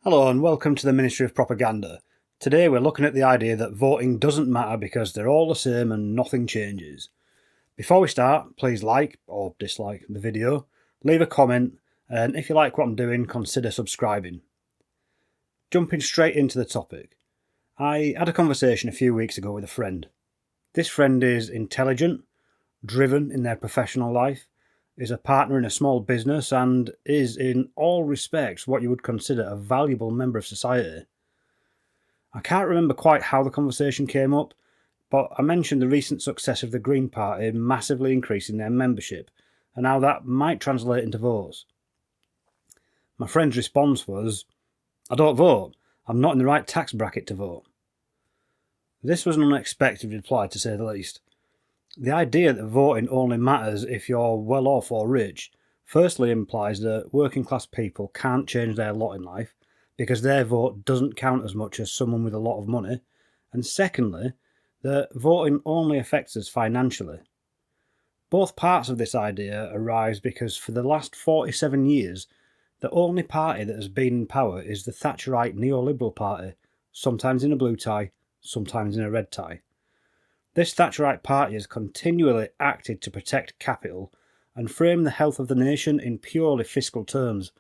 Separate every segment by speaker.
Speaker 1: Hello and welcome to the Ministry of Propaganda. Today we're looking at the idea that voting doesn't matter because they're all the same and nothing changes. Before we start, please like or dislike the video, leave a comment, and if you like what I'm doing, consider subscribing. Jumping straight into the topic. I had a conversation a few weeks ago with a friend. This friend is intelligent, driven in their professional life, is a partner in a small business, and is in all respects what you would consider a valuable member of society. I can't remember quite how the conversation came up, but I mentioned the recent success of the Green Party massively increasing their membership, and how that might translate into votes. My friend's response was, "I don't vote. I'm not in the right tax bracket to vote." This was an unexpected reply, to say the least. The idea that voting only matters if you're well off or rich firstly implies that working class people can't change their lot in life because their vote doesn't count as much as someone with a lot of money, and secondly, that voting only affects us financially. Both parts of this idea arise because for the last 47 years, the only party that has been in power is the Thatcherite Neo-liberal party, sometimes in a blue tie, sometimes in a red tie. This Thatcherite party has continually acted to protect capital and frame the health of the nation in purely fiscal terms,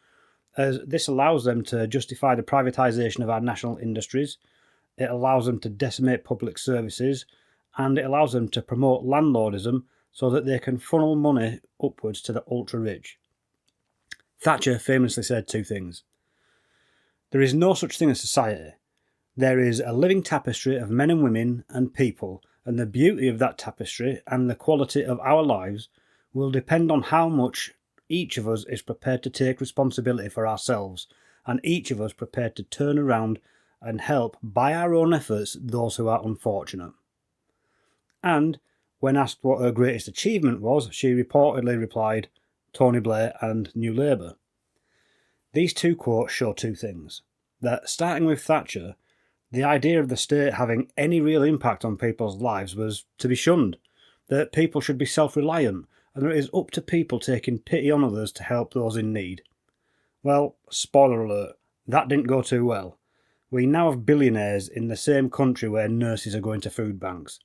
Speaker 1: as this allows them to justify the privatisation of our national industries, it allows them to decimate public services, and it allows them to promote landlordism so that they can funnel money upwards to the ultra-rich. Thatcher famously said two things. There is no such thing as society. There is a living tapestry of men and women and people, and the beauty of that tapestry and the quality of our lives will depend on how much each of us is prepared to take responsibility for ourselves, and each of us prepared to turn around and help, by our own efforts, those who are unfortunate. And, when asked what her greatest achievement was, she reportedly replied, Tony Blair and New Labour. These two quotes show two things. That, starting with Thatcher, the idea of the state having any real impact on people's lives was to be shunned, that people should be self-reliant, and that it is up to people taking pity on others to help those in need. Well, spoiler alert, that didn't go too well. We now have billionaires in the same country where nurses are going to food banks.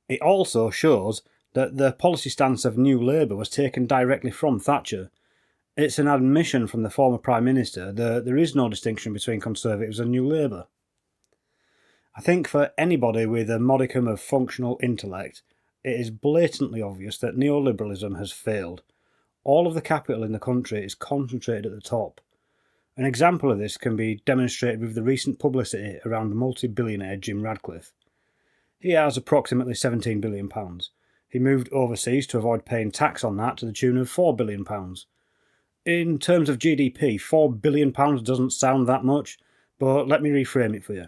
Speaker 1: It also shows that the policy stance of New Labour was taken directly from Thatcher. It's an admission from the former Prime Minister that there is no distinction between Conservatives and New Labour. I think for anybody with a modicum of functional intellect, it is blatantly obvious that neoliberalism has failed. All of the capital in the country is concentrated at the top. An example of this can be demonstrated with the recent publicity around multi-billionaire Jim Radcliffe. He has approximately £17 billion. He moved overseas to avoid paying tax on that to the tune of £4 billion. In terms of GDP, £4 billion doesn't sound that much, but let me reframe it for you.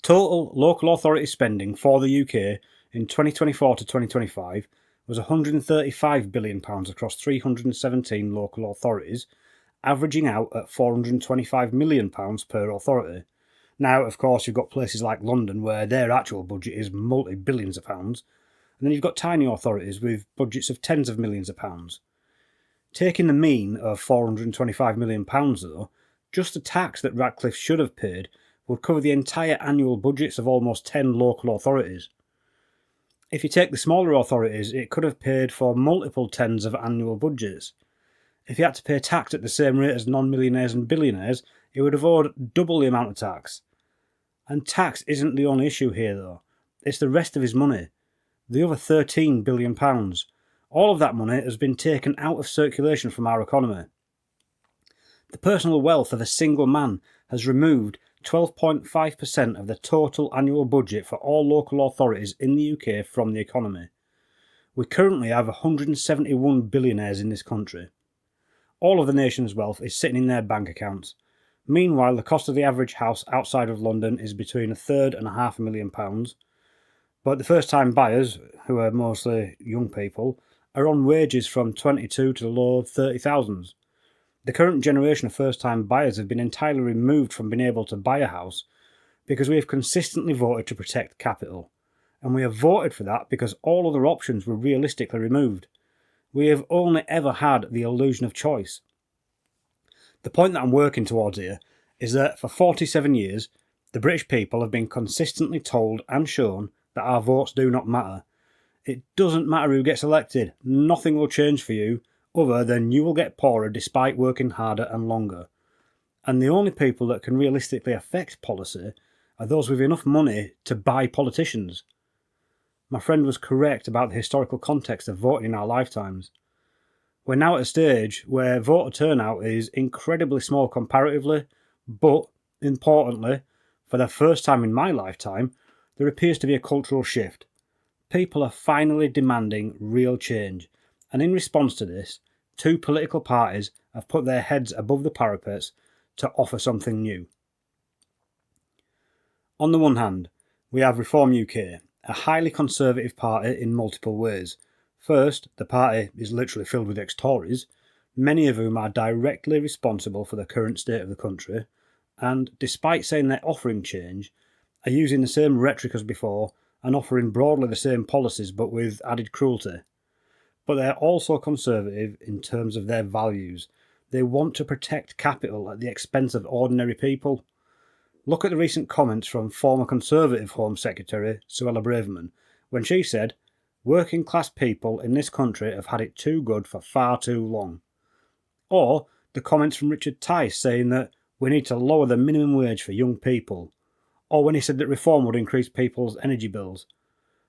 Speaker 1: Total local authority spending for the UK in 2024 to 2025 was £135 billion across 317 local authorities, averaging out at £425 million per authority. Now, of course, you've got places like London where their actual budget is multi-billions of pounds, and then you've got tiny authorities with budgets of tens of millions of pounds. Taking the mean of £425 million though, just the tax that Radcliffe should have paid would cover the entire annual budgets of almost 10 local authorities. If you take the smaller authorities, it could have paid for multiple tens of annual budgets. If you had to pay tax at the same rate as non-millionaires and billionaires, it would have owed double the amount of tax. And tax isn't the only issue here though, it's the rest of his money. The other £13 billion. All of that money has been taken out of circulation from our economy. The personal wealth of a single man has removed 12.5% of the total annual budget for all local authorities in the UK from the economy. We currently have 171 billionaires in this country. All of the nation's wealth is sitting in their bank accounts. Meanwhile, the cost of the average house outside of London is between £1.3 and £500,000. But the first-time buyers, who are mostly young people, are on wages from 22 to the low 30,000s. The current generation of first-time buyers have been entirely removed from being able to buy a house because we have consistently voted to protect capital. And we have voted for that because all other options were realistically removed. We have only ever had the illusion of choice. The point that I'm working towards here is that for 47 years, the British people have been consistently told and shown that our votes do not matter. It doesn't matter who gets elected, nothing will change for you other than you will get poorer despite working harder and longer. And the only people that can realistically affect policy are those with enough money to buy politicians. My friend was correct about the historical context of voting in our lifetimes. We're now at a stage where voter turnout is incredibly small comparatively, but, importantly, for the first time in my lifetime, there appears to be a cultural shift. People are finally demanding real change, and in response to this, two political parties have put their heads above the parapets to offer something new. On the one hand, we have Reform UK, a highly conservative party in multiple ways. First, the party is literally filled with ex-Tories, many of whom are directly responsible for the current state of the country, and despite saying they're offering change, are using the same rhetoric as before and offering broadly the same policies but with added cruelty. But they're also conservative in terms of their values. They want to protect capital at the expense of ordinary people. Look at the recent comments from former Conservative Home Secretary Suella Braverman when she said, "Working class people in this country have had it too good for far too long." Or the comments from Richard Tice saying that we need to lower the minimum wage for young people. Or when he said that reform would increase people's energy bills.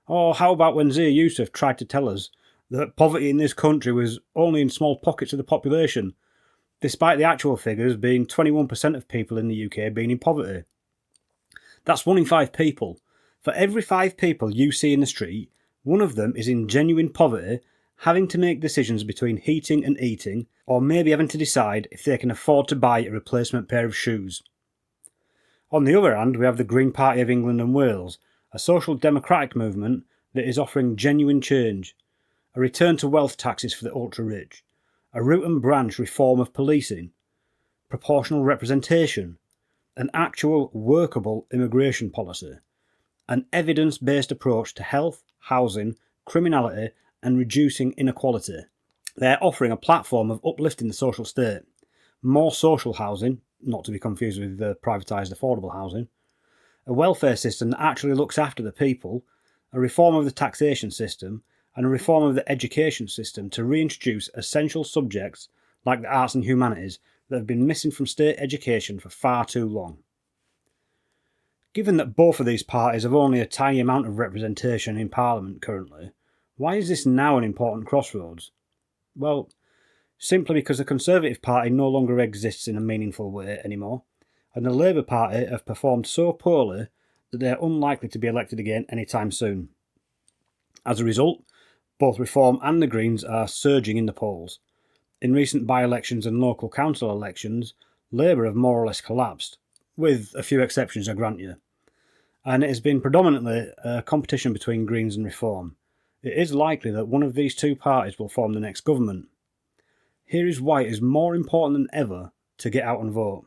Speaker 1: Or how about when Zia Yusuf tried to tell us that poverty in this country was only in small pockets of the population, despite the actual figures being 21% of people in the UK being in poverty. That's 1 in 5 people. For every 5 people you see in the street, one of them is in genuine poverty, having to make decisions between heating and eating, or maybe having to decide if they can afford to buy a replacement pair of shoes. On the other hand, we have the Green Party of England and Wales, a social democratic movement that is offering genuine change, a return to wealth taxes for the ultra-rich, a root and branch reform of policing, proportional representation, an actual workable immigration policy, an evidence-based approach to health, housing, criminality and reducing inequality. They're offering a platform of uplifting the social state, more social housing, not to be confused with the privatised affordable housing, a welfare system that actually looks after the people, a reform of the taxation system, and a reform of the education system to reintroduce essential subjects like the arts and humanities that have been missing from state education for far too long. Given that both of these parties have only a tiny amount of representation in Parliament currently, why is this now an important crossroads? Well, simply because the Conservative Party no longer exists in a meaningful way anymore, and the Labour Party have performed so poorly that they are unlikely to be elected again anytime soon. As a result, both Reform and the Greens are surging in the polls. In recent by-elections and local council elections, Labour have more or less collapsed, with a few exceptions I grant you. And it has been predominantly a competition between Greens and Reform. It is likely that one of these two parties will form the next government. Here is why it is more important than ever to get out and vote.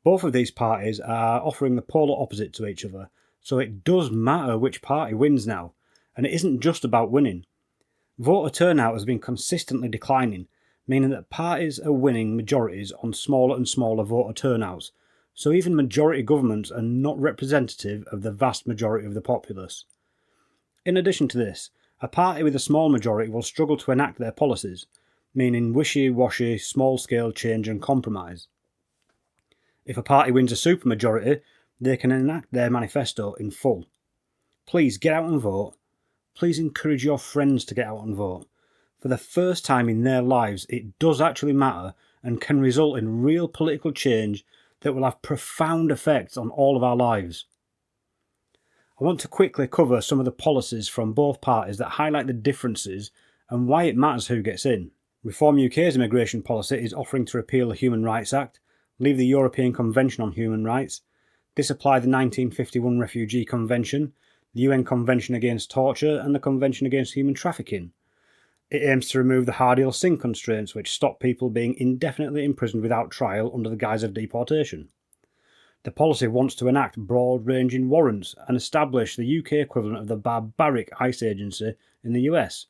Speaker 1: Both of these parties are offering the polar opposite to each other, so it does matter which party wins now, and it isn't just about winning. Voter turnout has been consistently declining, meaning that parties are winning majorities on smaller and smaller voter turnouts, so even majority governments are not representative of the vast majority of the populace. In addition to this, a party with a small majority will struggle to enact their policies, meaning wishy-washy, small-scale change and compromise. If a party wins a supermajority, they can enact their manifesto in full. Please get out and vote. Please encourage your friends to get out and vote. For the first time in their lives, it does actually matter and can result in real political change that will have profound effects on all of our lives. I want to quickly cover some of the policies from both parties that highlight the differences and why it matters who gets in. Reform UK's immigration policy is offering to repeal the Human Rights Act, leave the European Convention on Human Rights, disapply the 1951 Refugee Convention, the UN Convention Against Torture and the Convention Against Human Trafficking. It aims to remove the Hardale Singh constraints which stop people being indefinitely imprisoned without trial under the guise of deportation. The policy wants to enact broad-ranging warrants and establish the UK equivalent of the barbaric ICE agency in the US,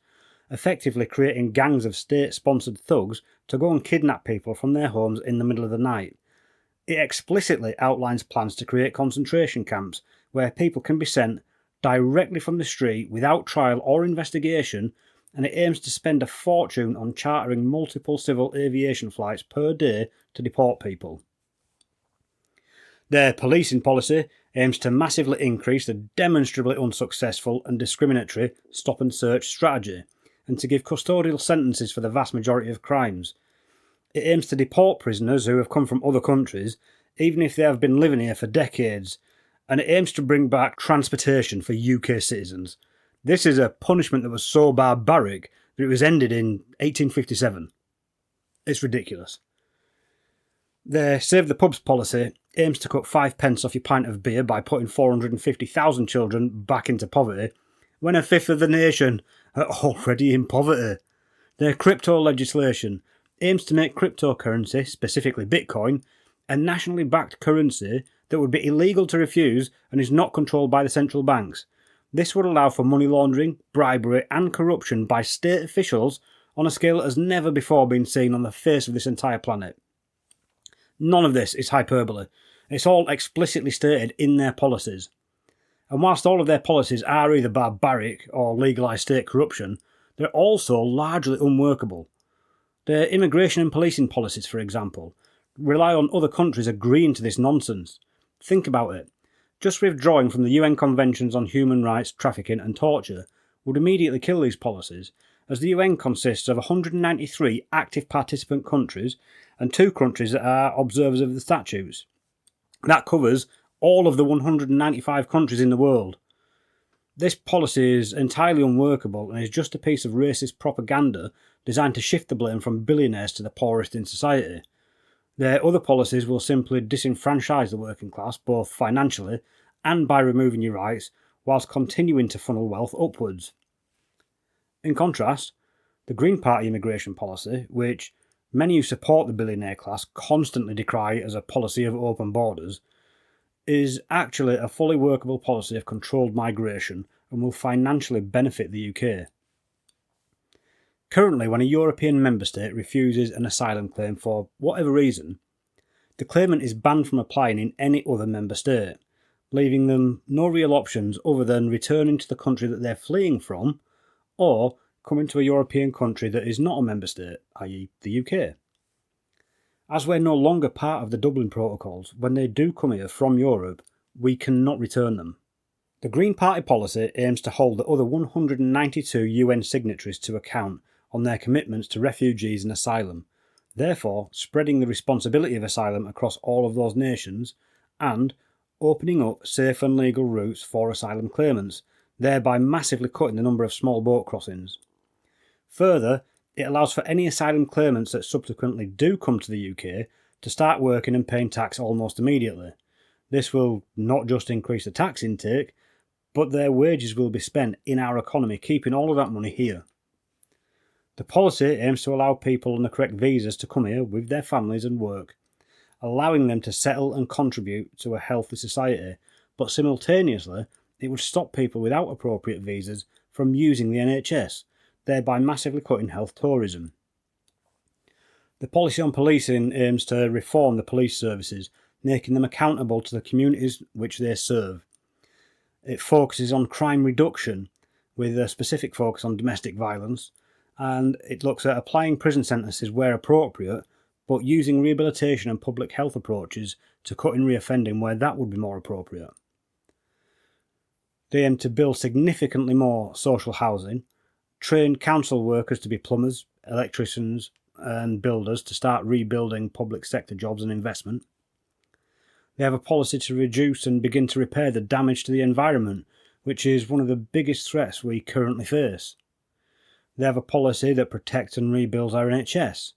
Speaker 1: effectively creating gangs of state-sponsored thugs to go and kidnap people from their homes in the middle of the night. It explicitly outlines plans to create concentration camps where people can be sent directly from the street without trial or investigation, and it aims to spend a fortune on chartering multiple civil aviation flights per day to deport people. Their policing policy aims to massively increase the demonstrably unsuccessful and discriminatory stop and search strategy, and to give custodial sentences for the vast majority of crimes. It aims to deport prisoners who have come from other countries, even if they have been living here for decades, and it aims to bring back transportation for UK citizens. This is a punishment that was so barbaric that it was ended in 1857. It's ridiculous. Their Save the Pubs policy aims to cut 5 pence off your pint of beer by putting 450,000 children back into poverty, when a fifth of the nation are already in poverty. Their crypto legislation aims to make cryptocurrency, specifically Bitcoin, a nationally backed currency that would be illegal to refuse and is not controlled by the central banks. This would allow for money laundering, bribery and corruption by state officials on a scale that has never before been seen on the face of this entire planet. None of this is hyperbole. It's all explicitly stated in their policies. And whilst all of their policies are either barbaric or legalise state corruption, they're also largely unworkable. Their immigration and policing policies, for example, rely on other countries agreeing to this nonsense. Think about it. Just withdrawing from the UN Conventions on Human Rights, Trafficking and Torture would immediately kill these policies, as the UN consists of 193 active participant countries and 2 countries that are observers of the statutes. That covers all of the 195 countries in the world. This policy is entirely unworkable and is just a piece of racist propaganda designed to shift the blame from billionaires to the poorest in society. Their other policies will simply disenfranchise the working class, both financially and by removing your rights, whilst continuing to funnel wealth upwards. In contrast, the Green Party immigration policy, which many who support the billionaire class constantly decry as a policy of open borders, is actually a fully workable policy of controlled migration and will financially benefit the UK. Currently, when a European member state refuses an asylum claim for whatever reason, the claimant is banned from applying in any other member state, leaving them no real options other than returning to the country that they're fleeing from, or coming to a European country that is not a member state, i.e. the UK. As we're no longer part of the Dublin Protocols, when they do come here from Europe, we cannot return them. The Green Party policy aims to hold the other 192 UN signatories to account on their commitments to refugees and asylum, therefore spreading the responsibility of asylum across all of those nations and opening up safe and legal routes for asylum claimants, thereby massively cutting the number of small boat crossings. Further, it allows for any asylum claimants that subsequently do come to the UK to start working and paying tax almost immediately. This will not just increase the tax intake, but their wages will be spent in our economy, keeping all of that money here. The policy aims to allow people on the correct visas to come here with their families and work, allowing them to settle and contribute to a healthy society, but simultaneously it would stop people without appropriate visas from using the NHS, thereby massively cutting health tourism. The policy on policing aims to reform the police services, making them accountable to the communities which they serve. It focuses on crime reduction, with a specific focus on domestic violence, and it looks at applying prison sentences where appropriate, but using rehabilitation and public health approaches to cutting reoffending where that would be more appropriate. They aim to build significantly more social housing, train council workers to be plumbers, electricians and builders to start rebuilding public sector jobs and investment. They have a policy to reduce and begin to repair the damage to the environment, which is one of the biggest threats we currently face. They have a policy that protects and rebuilds our NHS.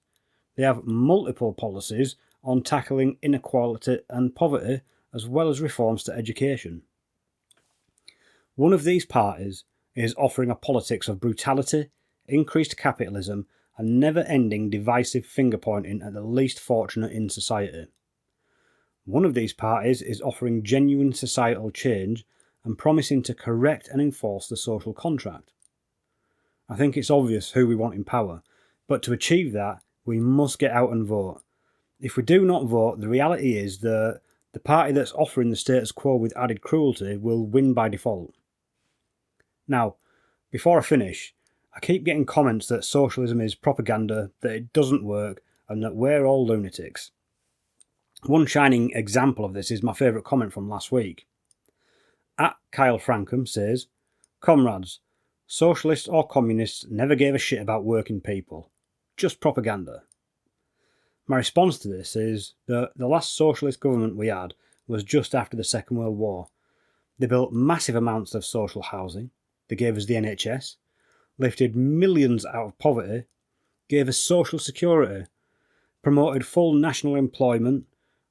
Speaker 1: They have multiple policies on tackling inequality and poverty, as well as reforms to education. One of these parties is offering a politics of brutality, increased capitalism, and never-ending divisive finger-pointing at the least fortunate in society. One of these parties is offering genuine societal change and promising to correct and enforce the social contract. I think it's obvious who we want in power, but to achieve that, we must get out and vote. If we do not vote, the reality is that the party that's offering the status quo with added cruelty will win by default. Now, before I finish, I keep getting comments that socialism is propaganda, that it doesn't work, and that we're all lunatics. One shining example of this is my favourite comment from last week. @Kyle Frankham says, "Comrades, socialists or communists never gave a shit about working people. Just propaganda." My response to this is that the last socialist government we had was just after the Second World War. They built massive amounts of social housing, they gave us the NHS, lifted millions out of poverty, gave us social security, promoted full national employment,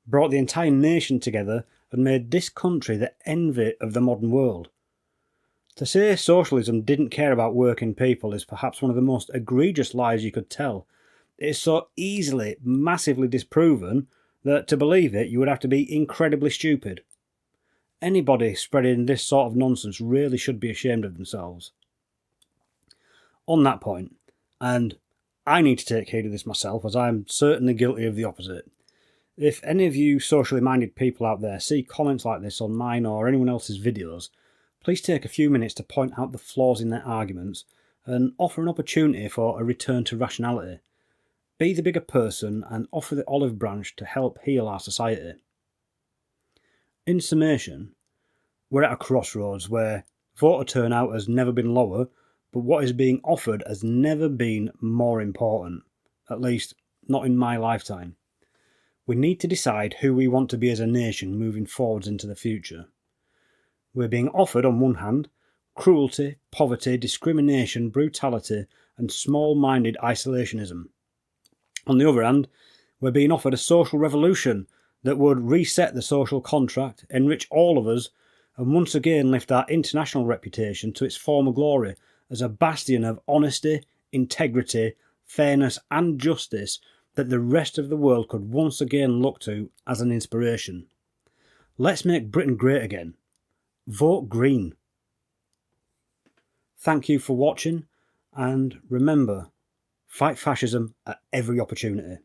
Speaker 1: brought the entire nation together, and made this country the envy of the modern world. To say socialism didn't care about working people is perhaps one of the most egregious lies you could tell. It is so easily, massively disproven that to believe it you would have to be incredibly stupid. Anybody spreading this sort of nonsense really should be ashamed of themselves. On that point, and I need to take heed of this myself as I am certainly guilty of the opposite, if any of you socially minded people out there see comments like this on mine or anyone else's videos, please take a few minutes to point out the flaws in their arguments and offer an opportunity for a return to rationality. Be the bigger person and offer the olive branch to help heal our society. In summation, we're at a crossroads where voter turnout has never been lower, but what is being offered has never been more important, at least not in my lifetime. We need to decide who we want to be as a nation moving forwards into the future. We're being offered, on one hand, cruelty, poverty, discrimination, brutality, and small-minded isolationism. On the other hand, we're being offered a social revolution that would reset the social contract, enrich all of us, and once again lift our international reputation to its former glory as a bastion of honesty, integrity, fairness and justice that the rest of the world could once again look to as an inspiration. Let's make Britain great again. Vote Green. Thank you for watching, and remember, fight fascism at every opportunity.